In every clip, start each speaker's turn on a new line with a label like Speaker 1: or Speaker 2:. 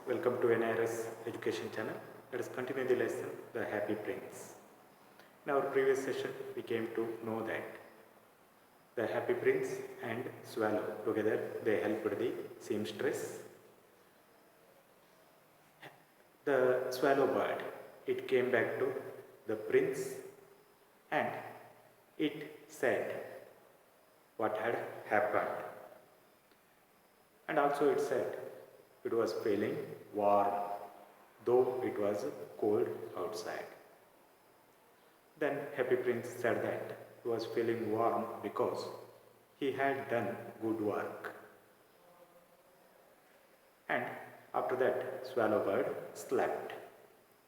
Speaker 1: welcome to NIRS Education Channel. Let us continue the lesson, The Happy Prince. In our previous session, we came to know that the Happy Prince and Swallow together, they helped the seamstress. The swallow bird, it came back to the prince and it said what had happened. And also it said it was feeling warm, though it was cold outside. Then Happy Prince said that he was feeling warm because he had done good work. And after that, Swallow Bird slept.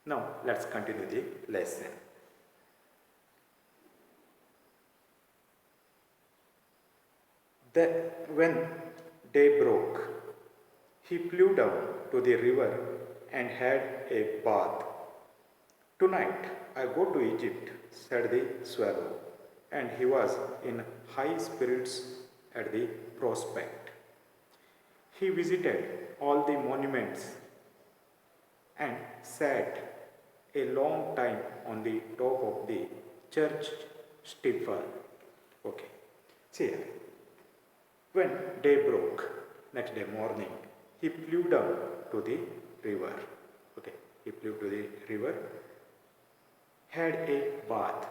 Speaker 1: Now let's continue the lesson. When day broke, he flew down to the river and had a bath. Tonight I go to Egypt, said the swallow, and he was in high spirits at the prospect. He visited all the monuments and sat a long time on the top of the church steeple. Okay, see here. When day broke, next day morning, he flew down to the river. Okay, he flew to the river, had a bath.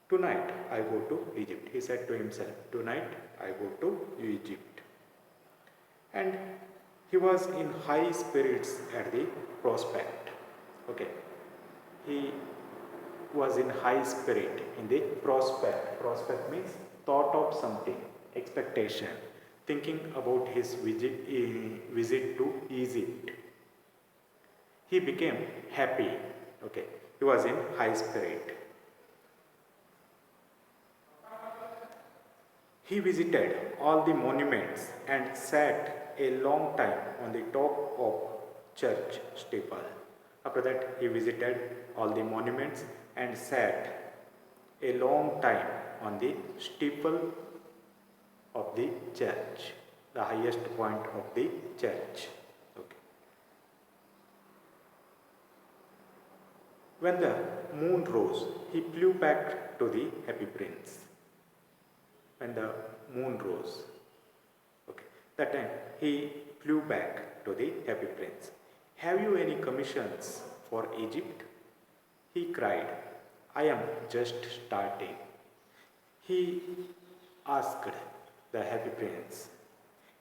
Speaker 1: Tonight I go to Egypt. He said to himself, tonight I go to Egypt. And he was in high spirits at the prospect. Okay, he was in high spirit in the prospect. Prospect means thought of something, expectation, thinking about his visit to Egypt. He became happy. Okay, he was in high spirit. He visited all the monuments and sat a long time on the top of church steeple. After that, he visited all the monuments and sat a long time on the steeple of the church, the highest point of the church. Okay. When the moon rose, he flew back to the Happy Prince. When the moon rose, okay, that time he flew back to the Happy Prince. Have you any commissions for Egypt? He cried. I am just starting. He asked the Happy Prince,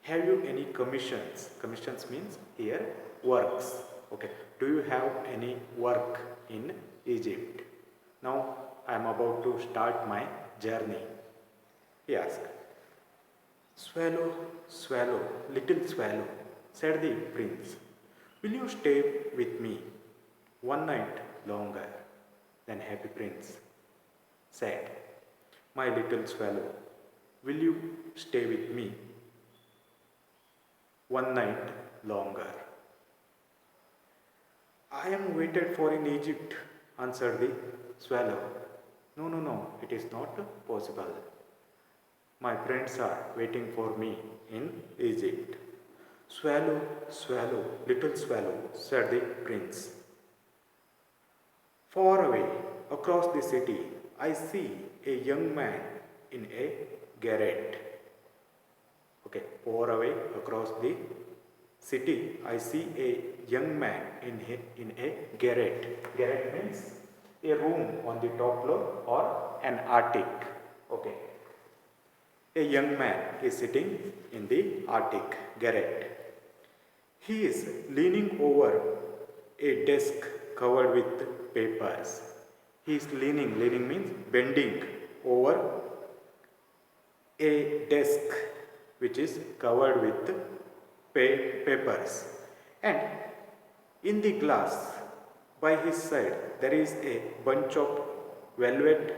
Speaker 1: have you any commissions? Commissions means here works. Okay, do you have any work in Egypt? Now I am about to start my journey. He asked. Swallow, swallow, little swallow, said the prince, will you stay with me one night longer? Then Happy Prince said, my little swallow, will you stay with me one night longer? I am waited for in Egypt, answered the swallow. No, it is not possible. My friends are waiting for me in Egypt. Swallow, swallow, little swallow, said the prince. Far away, across the city, I see a young man in a garret. Okay, far away, across the city, I see a young man in a garret. Garret means a room on the top floor or an attic. Okay. A young man is sitting in the attic garret. He is leaning over a desk covered with papers. He is leaning means bending over a desk which is covered with papers. And in the glass by his side there is a bunch of withered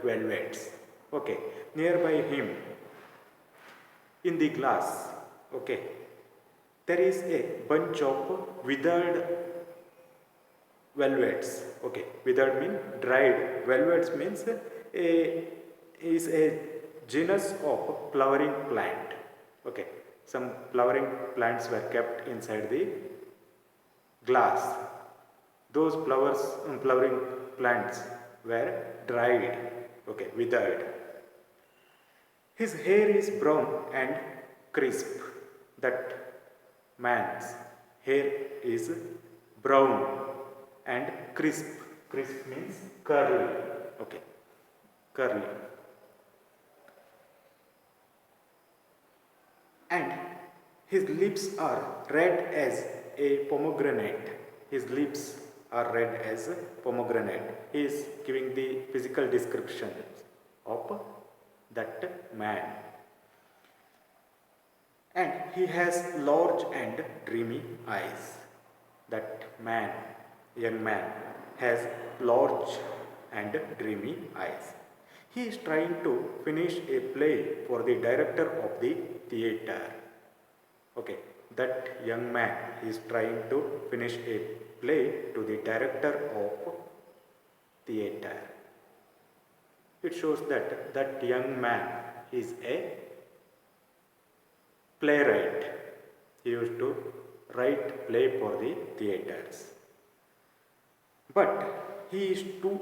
Speaker 1: velvets. Okay, nearby him in the glass, okay, there is a bunch of withered velvets. Okay, withered means dried. Velvets means is a genus of flowering plant. Okay, some flowering plants were kept inside the glass. Those flowering plants were dried, okay, withered. His hair is brown and crisp. That man's hair is brown and crisp. Crisp means curly. Okay, curly. And his lips are red as a pomegranate. His lips are red as a pomegranate. He is giving the physical description of that man. And he has large and dreamy eyes. That man, young man, has large and dreamy eyes. He is trying to finish a play for the director of the theater. Okay, that young man is trying to finish a play to the director of theater. It shows that that young man is a playwright. He used to write play for the theaters. But he is too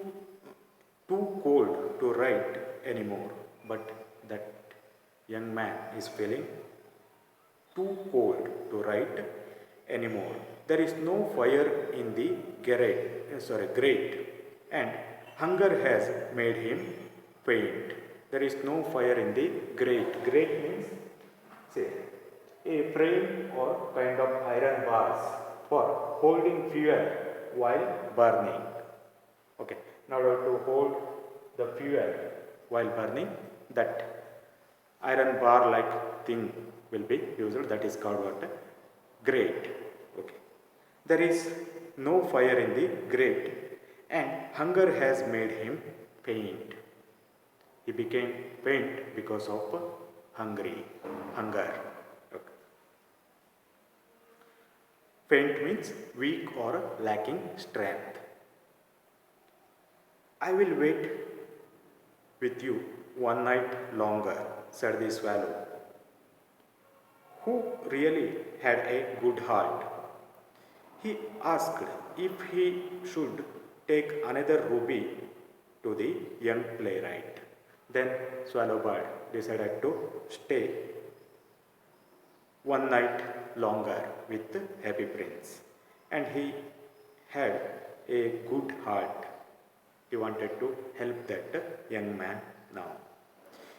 Speaker 1: cold to write anymore. But that young man is feeling too cold to write anymore. There is no fire in the grate, and hunger has made him faint. There is no fire in the grate. Grate means, say, a frame or kind of iron bars for holding fuel while burning. Okay, in order to hold the fuel while burning, that iron bar like thing will be used. That is called what? Grate. Okay, there is no fire in the grate, and hunger has made him faint. He became faint because of hunger. Okay. Faint means weak or lacking strength. I will wait with you one night longer, said the swallow, who really had a good heart. He asked if he should take another ruby to the young playwright. Then Swallowbird decided to stay one night longer with Happy Prince, and he had a good heart. He wanted to help that young man now.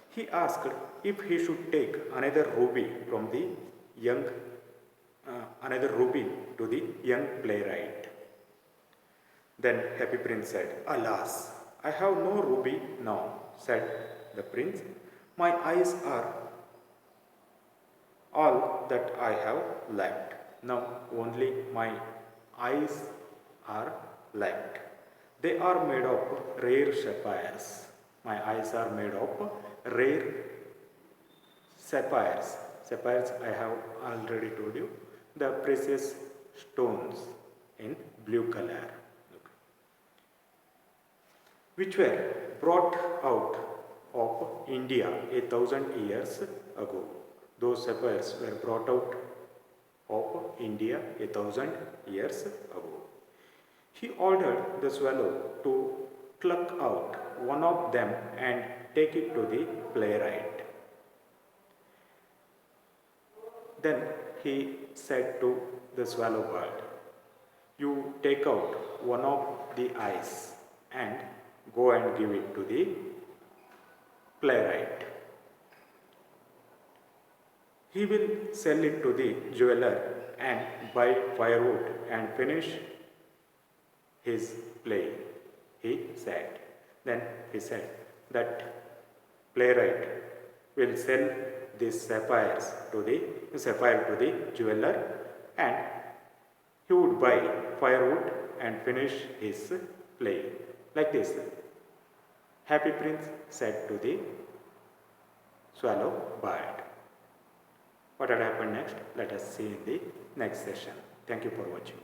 Speaker 1: He asked if he should take another ruby from the young another ruby to the young playwright. Then Happy Prince said, "Alas, I have no ruby now," said the prince. "My eyes are all that I have left. Now only my eyes are left. They are made of rare sapphires. My eyes are made of rare sapphires." Sapphires, I have already told you, the precious stones in blue color, which were brought out of India 1,000 years ago. Those sapphires were brought out of India 1,000 years ago. He ordered the swallow to pluck out one of them and take it to the playwright. Then he said to the swallow bird, "You take out one of the eyes and go and give it to the playwright. He will sell it to the jeweler and buy firewood and finish his play," he said. Then he said that playwright will sell this sapphire to the jeweler, and he would buy firewood and finish his play. Like this, Happy Prince said to the swallow bird. What had happened next? Let us see in the next session. Thank you for watching.